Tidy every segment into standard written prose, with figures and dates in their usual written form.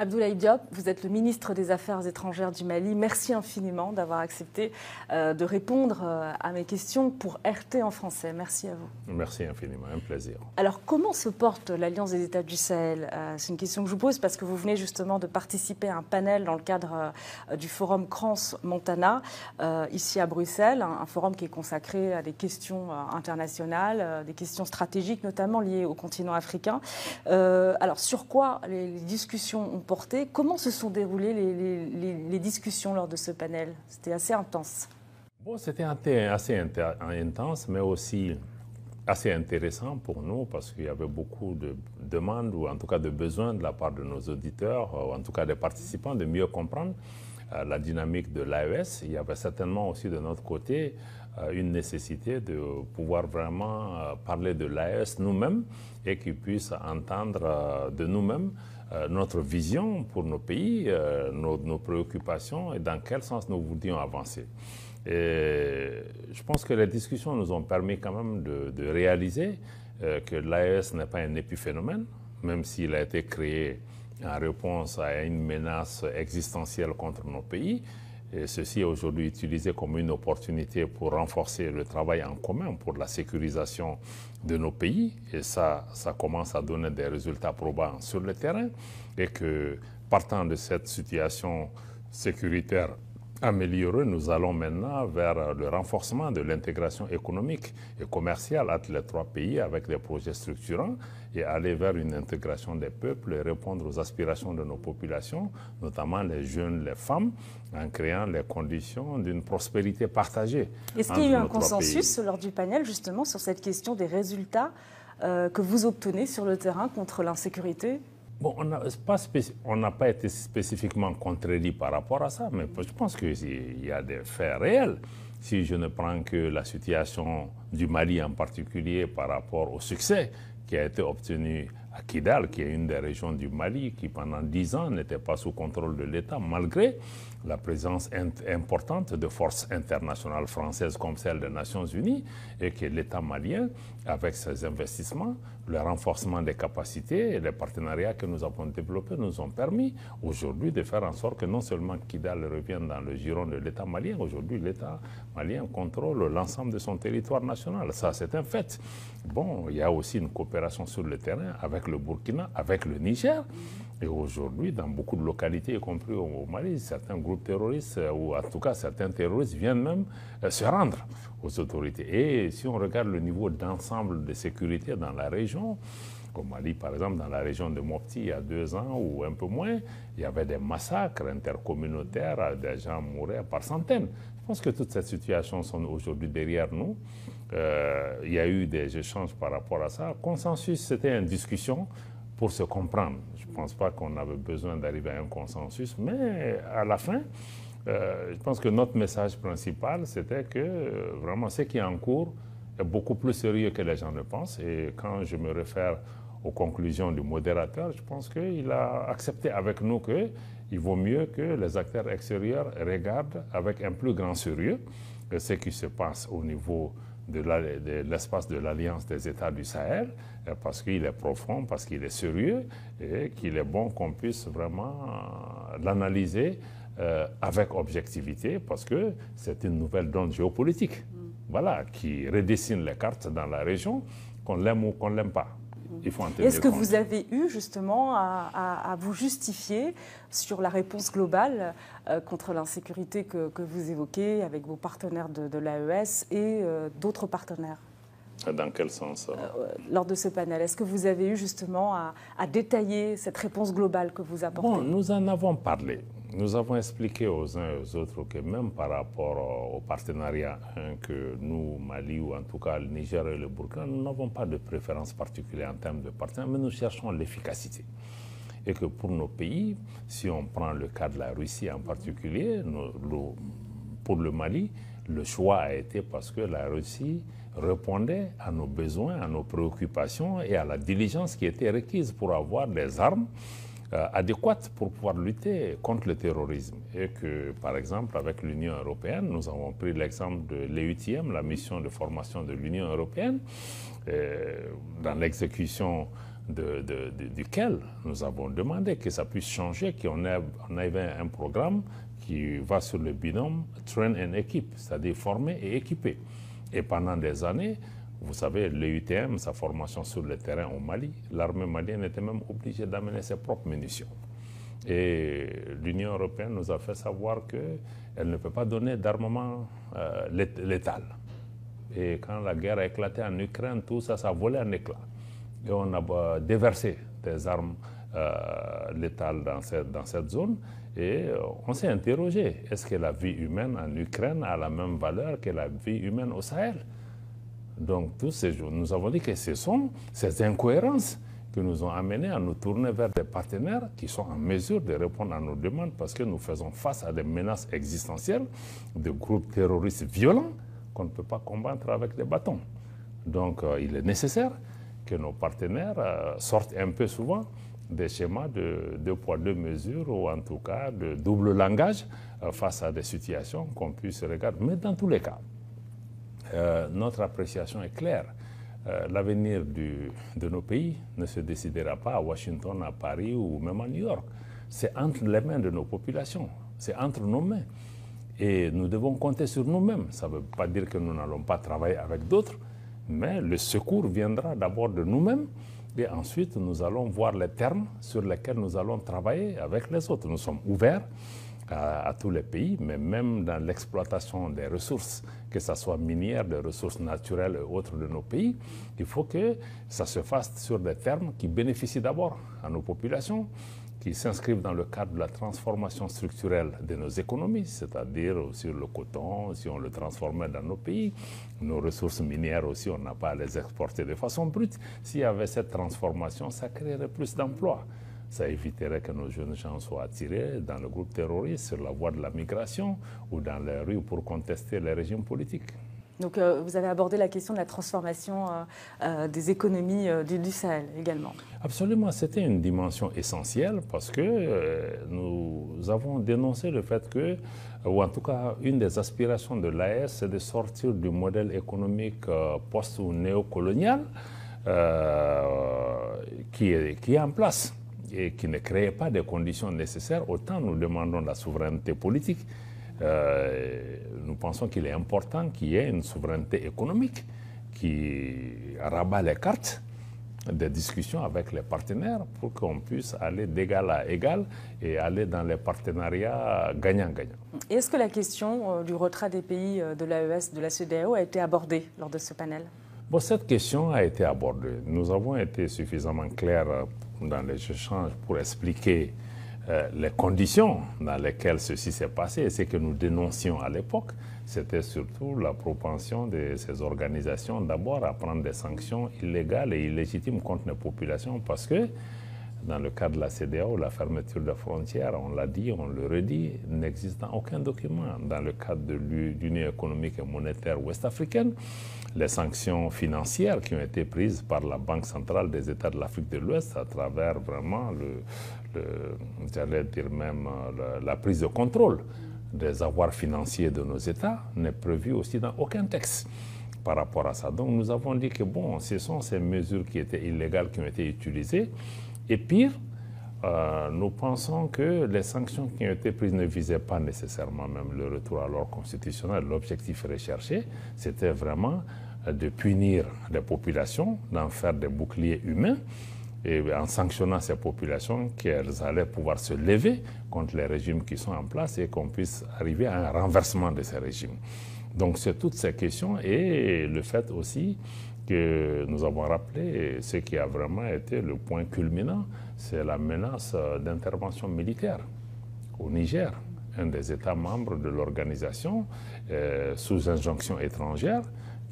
Abdoulaye Diop, vous êtes le ministre des Affaires étrangères du Mali. Merci infiniment d'avoir accepté de répondre à mes questions pour RT en français. Merci à vous. Merci infiniment, un plaisir. Alors, comment se porte l'Alliance des États du Sahel? C'est une question que je vous pose parce que vous venez justement de participer à un panel dans le cadre du forum Crans-Montana, ici à Bruxelles, un forum qui est consacré à des questions internationales, des questions stratégiques, notamment liées au continent africain. Alors, sur quoi les discussions ont porté? Comment se sont déroulées les discussions lors de ce panel? C'était assez intense. Bon, c'était assez intense, mais aussi assez intéressant pour nous parce qu'il y avait beaucoup de demandes ou en tout cas de besoins de la part de nos auditeurs, ou en tout cas des participants, de mieux comprendre la dynamique de l'AES. Il y avait certainement aussi de notre côté une nécessité de pouvoir vraiment parler de l'AES nous-mêmes et qu'ils puissent entendre de nous-mêmes notre vision pour nos pays, nos préoccupations et dans quel sens nous voudrions avancer. Et je pense que les discussions nous ont permis quand même de réaliser que l'AES n'est pas un épiphénomène, même s'il a été créé en réponse à une menace existentielle contre nos pays. Et ceci est aujourd'hui utilisé comme une opportunité pour renforcer le travail en commun pour la sécurisation de nos pays. Et ça commence à donner des résultats probants sur le terrain. Et que partant de cette situation sécuritaire améliorée, nous allons maintenant vers le renforcement de l'intégration économique et commerciale entre les trois pays avec des projets structurants et aller vers une intégration des peuples et répondre aux aspirations de nos populations, notamment les jeunes, les femmes, en créant les conditions d'une prospérité partagée. Est-ce qu'il y a eu un consensus lors du panel justement sur cette question des résultats que vous obtenez sur le terrain contre l'insécurité? Bon, on n'a pas été spécifiquement contredit par rapport à ça, mais je pense qu'il y a des faits réels. Si je ne prends que la situation du Mali en particulier par rapport au succès qui a été obtenu à Kidal, qui est une des régions du Mali qui pendant 10 ans n'était pas sous contrôle de l'État, malgré la présence importante de forces internationales françaises comme celle des Nations Unies, et que l'État malien, avec ses investissements, le renforcement des capacités et les partenariats que nous avons développés nous ont permis aujourd'hui de faire en sorte que non seulement Kidal revienne dans le giron de l'État malien, aujourd'hui l'État malien contrôle l'ensemble de son territoire national. Ça, c'est un fait. Bon, il y a aussi une coopération sur le terrain avec le Burkina, avec le Niger. Et aujourd'hui, dans beaucoup de localités, y compris au Mali, certains groupes terroristes, ou en tout cas certains terroristes, viennent même se rendre aux autorités. Et si on regarde le niveau d'ensemble de sécurité dans la région, au Mali, par exemple, dans la région de Mopti, il y a 2 ans ou un peu moins, il y avait des massacres intercommunautaires, des gens mouraient par centaines. Je pense que toutes ces situations sont aujourd'hui derrière nous. Il y a eu des échanges par rapport à ça. Consensus, c'était une discussion pour se comprendre. Je ne pense pas qu'on avait besoin d'arriver à un consensus, mais à la fin, je pense que notre message principal, c'était que vraiment ce qui est en cours est beaucoup plus sérieux que les gens le pensent. Et quand je me réfère aux conclusions du modérateur, je pense qu'il a accepté avec nous qu'il vaut mieux que les acteurs extérieurs regardent avec un plus grand sérieux ce qui se passe au niveau de l'espace de l'Alliance des États du Sahel, parce qu'il est profond, parce qu'il est sérieux, et qu'il est bon qu'on puisse vraiment l'analyser avec objectivité, parce que c'est une nouvelle donne géopolitique, voilà, qui redessine les cartes dans la région, qu'on l'aime ou qu'on ne l'aime pas. Est-ce que vous avez eu justement à vous justifier sur la réponse globale contre l'insécurité que vous évoquez avec vos partenaires de l'AES et d'autres partenaires? Dans quel sens lors de ce panel, est-ce que vous avez eu justement à détailler cette réponse globale que vous apportez? Bon, nous en avons parlé. Nous avons expliqué aux uns et aux autres que même par rapport au partenariat que nous, Mali, ou en tout cas le Niger et le Burkina, nous n'avons pas de préférence particulière en termes de partenariat, mais nous cherchons l'efficacité. Et que pour nos pays, si on prend le cas de la Russie en particulier, pour le Mali, le choix a été parce que la Russie répondait à nos besoins, à nos préoccupations et à la diligence qui était requise pour avoir des armes adéquates pour pouvoir lutter contre le terrorisme. Et que, par exemple, avec l'Union européenne, nous avons pris l'exemple de l'EUTM, la mission de formation de l'Union européenne, dans l'exécution duquel nous avons demandé que ça puisse changer, qu'on ait un programme qui va sur le binôme train and équipe, c'est-à-dire former et équiper. Et pendant des années, vous savez, l'EUTM, sa formation sur le terrain au Mali, l'armée malienne était même obligée d'amener ses propres munitions. Et l'Union européenne nous a fait savoir qu'elle ne peut pas donner d'armement létal. Et quand la guerre a éclaté en Ukraine, tout ça, ça a volé en éclats. Et on a déversé des armes létales dans cette zone. Et on s'est interrogé, est-ce que la vie humaine en Ukraine a la même valeur que la vie humaine au Sahel? Donc, tous ces jours, nous avons dit que ce sont ces incohérences qui nous ont amenés à nous tourner vers des partenaires qui sont en mesure de répondre à nos demandes parce que nous faisons face à des menaces existentielles de groupes terroristes violents qu'on ne peut pas combattre avec des bâtons. Donc, il est nécessaire que nos partenaires sortent un peu souvent des schémas de deux poids, deux mesures, ou en tout cas de double langage face à des situations qu'on puisse regarder. Mais dans tous les cas, notre appréciation est claire. L'avenir de nos pays ne se décidera pas à Washington, à Paris ou même à New York. C'est entre les mains de nos populations, c'est entre nos mains. Et nous devons compter sur nous-mêmes. Ça ne veut pas dire que nous n'allons pas travailler avec d'autres, mais le secours viendra d'abord de nous-mêmes et ensuite nous allons voir les termes sur lesquels nous allons travailler avec les autres. Nous sommes ouverts à tous les pays, mais même dans l'exploitation des ressources, que ce soit minières, des ressources naturelles et autres de nos pays, il faut que ça se fasse sur des termes qui bénéficient d'abord à nos populations, qui s'inscrivent dans le cadre de la transformation structurelle de nos économies, c'est-à-dire sur le coton, si on le transformait dans nos pays, nos ressources minières aussi, on n'a pas à les exporter de façon brute. S'il y avait cette transformation, ça créerait plus d'emplois. Ça éviterait que nos jeunes gens soient attirés dans le groupe terroriste sur la voie de la migration ou dans les rues pour contester les régimes politiques. Donc vous avez abordé la question de la transformation des économies du Sahel également. Absolument, c'était une dimension essentielle parce que nous avons dénoncé le fait que, ou en tout cas une des aspirations de l'AES, c'est de sortir du modèle économique post- ou néocolonial qui est en place et qui ne crée pas des conditions nécessaires. Autant nous demandons la souveraineté politique, nous pensons qu'il est important qu'il y ait une souveraineté économique qui rabat les cartes des discussions avec les partenaires pour qu'on puisse aller d'égal à égal et aller dans les partenariats gagnant-gagnant. Est-ce que la question du retrait des pays de l'AES, de la CEDEAO, a été abordée lors de ce panel? Bon, cette question a été abordée. Nous avons été suffisamment clairs dans les échanges pour expliquer les conditions dans lesquelles ceci s'est passé. Et ce que nous dénoncions à l'époque, c'était surtout la propension de ces organisations d'abord à prendre des sanctions illégales et illégitimes contre les populations parce que dans le cas de la CEDEAO, la fermeture des frontières, on l'a dit, on le redit, n'existe dans aucun document. Dans le cadre de l'Union économique et monétaire ouest-africaine, les sanctions financières qui ont été prises par la Banque centrale des États de l'Afrique de l'Ouest à travers vraiment j'allais dire même la prise de contrôle des avoirs financiers de nos États n'est prévue aussi dans aucun texte par rapport à ça. Donc nous avons dit que bon, ce sont ces mesures qui étaient illégales qui ont été utilisées. Et pire, nous pensons que les sanctions qui ont été prises ne visaient pas nécessairement même le retour à l'ordre constitutionnel. L'objectif recherché, c'était vraiment de punir les populations, d'en faire des boucliers humains, et en sanctionnant ces populations, qu'elles allaient pouvoir se lever contre les régimes qui sont en place et qu'on puisse arriver à un renversement de ces régimes. Donc c'est toutes ces questions et le fait aussi que nous avons rappelé, ce qui a vraiment été le point culminant, c'est la menace d'intervention militaire au Niger, un des États membres de l'organisation, sous injonction étrangère,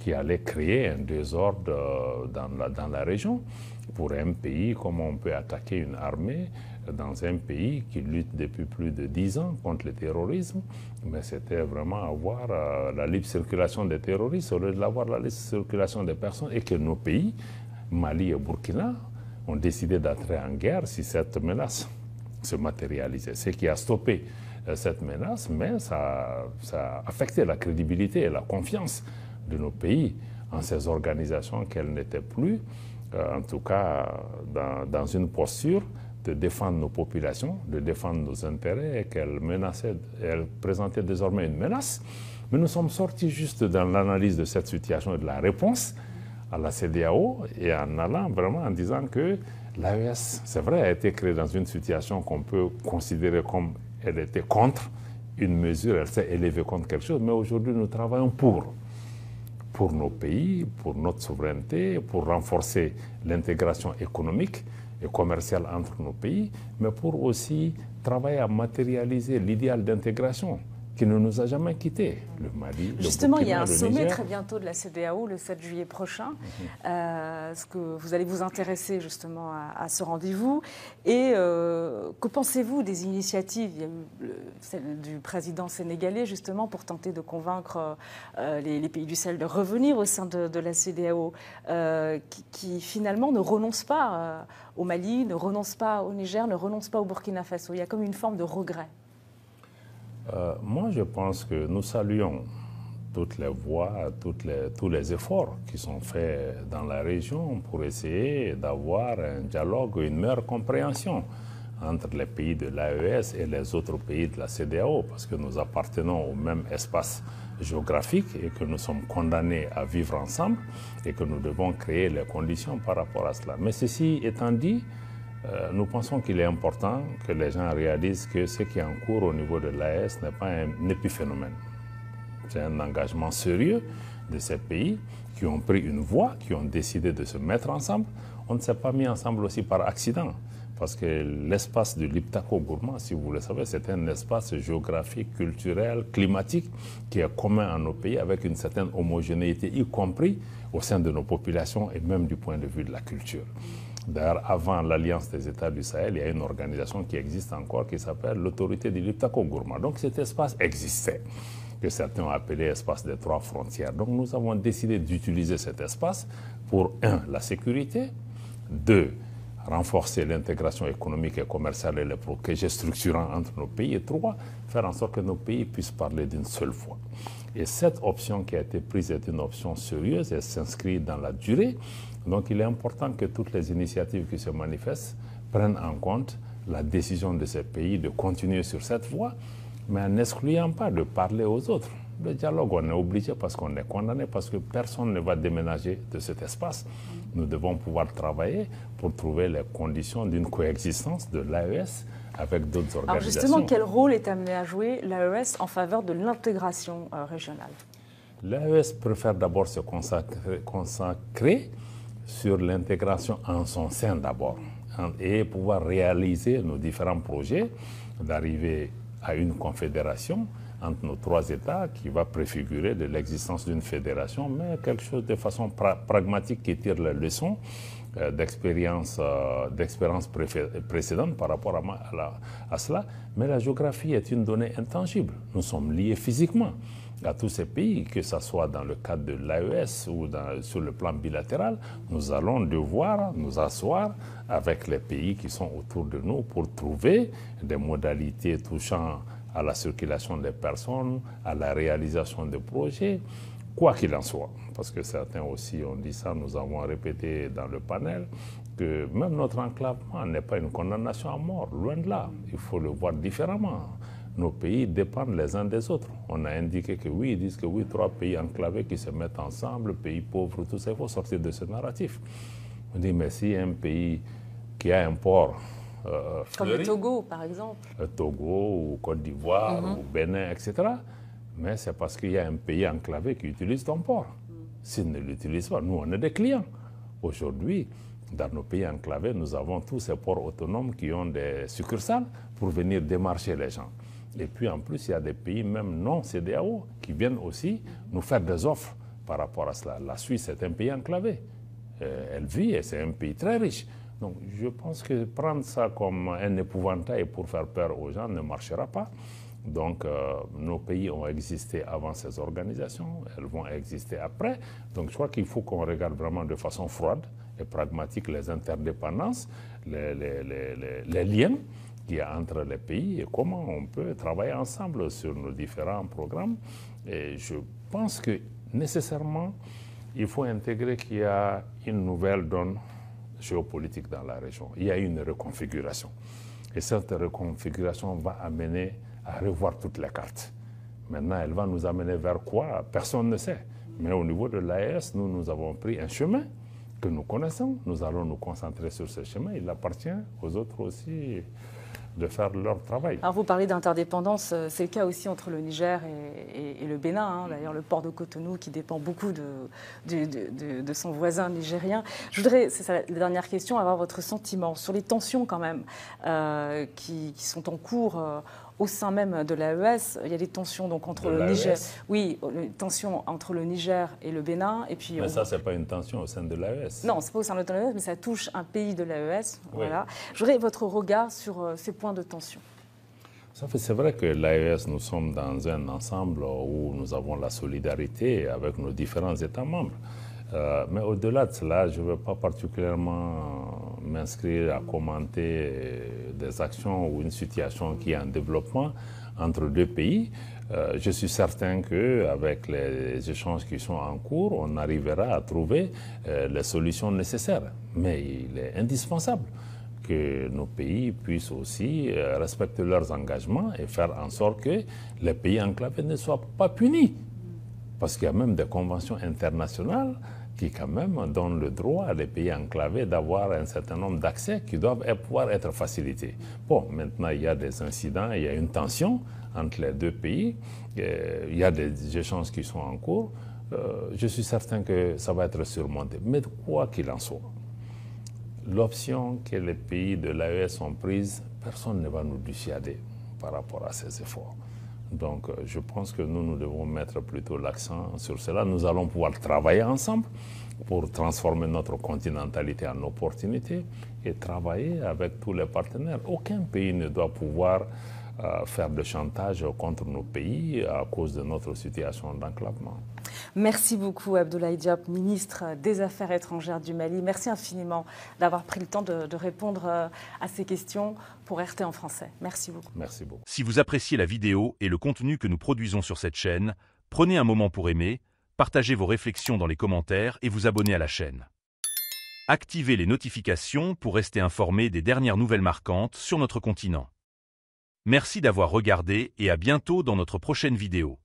qui allait créer un désordre dans la région. Pour un pays, comment on peut attaquer une armée dans un pays qui lutte depuis plus de 10 ans contre le terrorisme, mais c'était vraiment avoir la libre circulation des terroristes au lieu de l'avoir la libre circulation des personnes et que nos pays, Mali et Burkina, ont décidé d'entrer en guerre si cette menace se matérialisait. Ce qui a stoppé cette menace, mais ça a affecté la crédibilité et la confiance de nos pays en ces organisations qu'elles n'étaient plus en tout cas dans une posture de défendre nos populations, de défendre nos intérêts, et qu'elle présentait désormais une menace. Mais nous sommes sortis juste dans l'analyse de cette situation et de la réponse à la CEDEAO, et en allant vraiment en disant que l'AES, c'est vrai, a été créée dans une situation qu'on peut considérer comme elle était contre une mesure, elle s'est élevée contre quelque chose, mais aujourd'hui nous travaillons pour nos pays, pour notre souveraineté, pour renforcer l'intégration économique et commerciale entre nos pays, mais pour aussi travailler à matérialiser l'idéal d'intégration qui ne nous a jamais quittés. Le Mali, justement, le Burkina, il y a un sommet Niger. très bientôt de la CEDEAO, le 7 juillet prochain. Est-ce que vous allez vous intéresser justement à ce rendez-vous? Et que pensez-vous des initiatives? Il y a eu celle du président sénégalais justement pour tenter de convaincre les pays du Sahel de revenir au sein de la CEDEAO, qui finalement ne renonce pas au Mali, ne renonce pas au Niger, ne renonce pas au Burkina Faso. Il y a comme une forme de regret. Moi, je pense que nous saluons toutes les voies, tous les efforts qui sont faits dans la région pour essayer d'avoir un dialogue, une meilleure compréhension entre les pays de l'AES et les autres pays de la CEDEAO, parce que nous appartenons au même espace géographique et que nous sommes condamnés à vivre ensemble et que nous devons créer les conditions par rapport à cela. Mais ceci étant dit, nous pensons qu'il est important que les gens réalisent que ce qui est en cours au niveau de l'AES n'est pas un épiphénomène. C'est un engagement sérieux de ces pays qui ont pris une voie, qui ont décidé de se mettre ensemble. On ne s'est pas mis ensemble aussi par accident, parce que l'espace de l'Iptako-Gourma, si vous le savez, c'est un espace géographique, culturel, climatique qui est commun à nos pays avec une certaine homogénéité, y compris au sein de nos populations et même du point de vue de la culture. D'ailleurs, avant l'Alliance des États du Sahel, il y a une organisation qui existe encore qui s'appelle l'Autorité de l'Iptako-Gourma. Donc cet espace existait, que certains ont appelé espace des trois frontières. Donc nous avons décidé d'utiliser cet espace pour, 1, la sécurité, 2, renforcer l'intégration économique et commerciale et les projets structurants entre nos pays, et 3, faire en sorte que nos pays puissent parler d'une seule voix. Et cette option qui a été prise est une option sérieuse et s'inscrit dans la durée. Donc il est important que toutes les initiatives qui se manifestent prennent en compte la décision de ces pays de continuer sur cette voie, mais en n'excluant pas de parler aux autres. Le dialogue, on est obligé parce qu'on est condamné, parce que personne ne va déménager de cet espace. Nous devons pouvoir travailler pour trouver les conditions d'une coexistence de l'AES avec d'autres organisations. Alors justement, quel rôle est amené à jouer l'AES en faveur de l'intégration régionale? L'AES préfère d'abord se consacrer sur l'intégration en son sein d'abord et pouvoir réaliser nos différents projets, d'arriver à une confédération entre nos trois États qui va préfigurer de l'existence d'une fédération, mais quelque chose de façon pragmatique qui tire les leçons d'expériences précédentes par rapport à cela. Mais la géographie est une donnée intangible. Nous sommes liés physiquement à tous ces pays, que ce soit dans le cadre de l'AES ou sur le plan bilatéral. Nous allons devoir nous asseoir avec les pays qui sont autour de nous pour trouver des modalités touchant à la circulation des personnes, à la réalisation des projets, quoi qu'il en soit. Parce que certains aussi ont dit ça, nous avons répété dans le panel, que même notre enclavement n'est pas une condamnation à mort, loin de là. Il faut le voir différemment. Nos pays dépendent les uns des autres. On a indiqué que oui, ils disent que oui, 3 pays enclavés qui se mettent ensemble, pays pauvres, tout ça, il faut sortir de ce narratif. On dit, mais si un pays qui a un port comme le Togo, par exemple. Le Togo, ou Côte d'Ivoire, ou Bénin, etc. Mais c'est parce qu'il y a un pays enclavé qui utilise ton port. S'il ne l'utilise pas, nous, on est des clients. Aujourd'hui, dans nos pays enclavés, nous avons tous ces ports autonomes qui ont des succursales pour venir démarcher les gens. Et puis en plus, il y a des pays même non CEDEAO qui viennent aussi nous faire des offres par rapport à cela. La Suisse est un pays enclavé. Elle vit et c'est un pays très riche. Donc je pense que prendre ça comme un épouvantail pour faire peur aux gens ne marchera pas. Donc nos pays ont existé avant ces organisations, elles vont exister après. Donc je crois qu'il faut qu'on regarde vraiment de façon froide et pragmatique les interdépendances, les liens qu'il y a entre les pays et comment on peut travailler ensemble sur nos différents programmes. Et je pense que nécessairement, il faut intégrer qu'il y a une nouvelle donne géopolitique dans la région. Il y a eu une reconfiguration. Et cette reconfiguration va amener à revoir toutes les cartes. Maintenant, elle va nous amener vers quoi? Personne ne sait. Mais au niveau de l'AES, nous avons pris un chemin que nous connaissons. Nous allons nous concentrer sur ce chemin. Il appartient aux autres aussi de faire leur travail. Alors vous parlez d'interdépendance, c'est le cas aussi entre le Niger et le Bénin. Hein. D'ailleurs, le port de Cotonou qui dépend beaucoup de son voisin nigérien. Je voudrais, c'est ça la dernière question, avoir votre sentiment sur les tensions quand même qui sont en cours au sein même de l'AES. Il y a des tensions donc entre le Niger, oui, les tensions entre le Niger et le Bénin. Et puis, mais ça, c'est pas une tension au sein de l'AES. Non, c'est pas au sein de l'AES, mais ça touche un pays de l'AES. Oui. Voilà. Je voudrais votre regard sur ces points de tension. C'est vrai que l'AES, nous sommes dans un ensemble où nous avons la solidarité avec nos différents États membres. Mais au-delà de cela, je ne veux pas particulièrement m'inscrire à commenter des actions ou une situation qui est en développement entre deux pays. Je suis certain qu'avec les échanges qui sont en cours, on arrivera à trouver les solutions nécessaires. Mais il est indispensable que nos pays puissent aussi respecter leurs engagements et faire en sorte que les pays enclavés ne soient pas punis. Parce qu'il y a même des conventions internationales qui quand même donnent le droit à les pays enclavés d'avoir un certain nombre d'accès qui doivent pouvoir être facilités. Bon, maintenant il y a des incidents, il y a une tension entre les deux pays, il y a des échanges qui sont en cours. Je suis certain que ça va être surmonté. Mais quoi qu'il en soit, l'option que les pays de l'AES ont prise, personne ne va nous dissuader par rapport à ces efforts. Donc, je pense que nous devons mettre plutôt l'accent sur cela. Nous allons pouvoir travailler ensemble pour transformer notre continentalité en opportunité et travailler avec tous les partenaires. Aucun pays ne doit pouvoir faire de chantage contre nos pays à cause de notre situation d'enclavement. Merci beaucoup Abdoulaye Diop, ministre des Affaires étrangères du Mali. Merci infiniment d'avoir pris le temps de répondre à ces questions pour RT en français. Merci beaucoup. Merci beaucoup. Si vous appréciez la vidéo et le contenu que nous produisons sur cette chaîne, prenez un moment pour aimer, partagez vos réflexions dans les commentaires et vous abonner à la chaîne. Activez les notifications pour rester informé des dernières nouvelles marquantes sur notre continent. Merci d'avoir regardé et à bientôt dans notre prochaine vidéo.